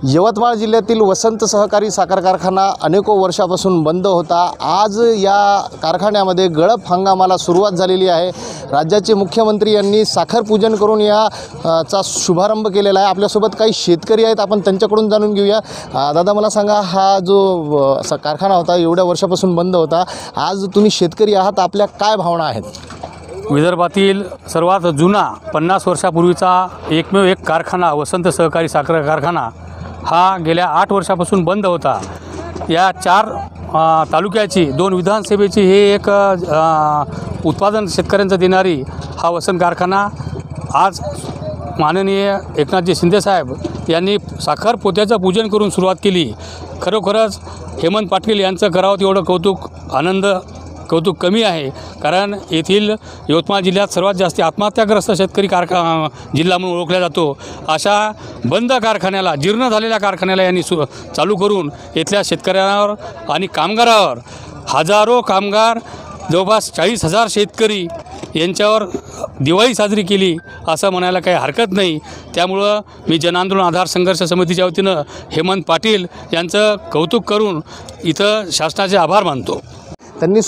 यवतमाळ जिल्ह्यातील वसंत सहकारी साखर कारखाना अनेको वर्षापासून बंद होता। आज या कारखान्यामध्ये गळप हंगामाला सुरुवात झालेली आहे। राज्याचे मुख्यमंत्री यांनी साखर पूजन करून चा शुभारंभ केलेला आहे। आपल्यासोबत काही शेतकरी आहेत, आपण त्यांच्याकडून जाणून घेऊया। दादा, मला सांगा, हा जो कारखाना होता एवढ्या वर्षापासून बंद होता, आज तुम्ही शेतकरी आहात, आपल्या काय भावना आहेत? विदर्भातील सर्वात जुना 50 वर्षापूर्वीचा एकमेव एक कारखाना वसंत सहकारी साखर कारखाना हा गेल्या 8 वर्षापासून बंद होता। या 4 तालुक्याची 2 विधानसभेची हे एक उत्पादन शेतकऱ्यांचं देणारी हा वसंत कारखाना आज माननीय एकनाथजी शिंदेसाहेब यांनी साखर पोत्याचं पूजन करून सुरुवात केली। खरोखरच हेमंत पाटील यांचं करावं तेवढं कौतुक कमी आहे, कारण येथील यवतमाळ जिल्ह्यात सर्वात जास्त आत्महत्याग्रस्त शेतकरी जिल्हा म्हणून ओळखला जातो। अशा बंद कारखान्याला, जीर्ण झालेल्या कारखान्याला यांनी चालू करून येथल्या शेतकऱ्यांवर आणि कामगारावर, हजारो कामगार, जवळपास 40,000 शेतकरी यांच्यावर दिवाळी साजरी केली असं म्हणायला काही हरकत नाही। त्यामुळं मी जनआंदोलन आधार संघर्ष समितीच्या वतीनं हेमंत पाटील यांचं कौतुक करून इथं शासनाचे आभार मानतो। त्यांनी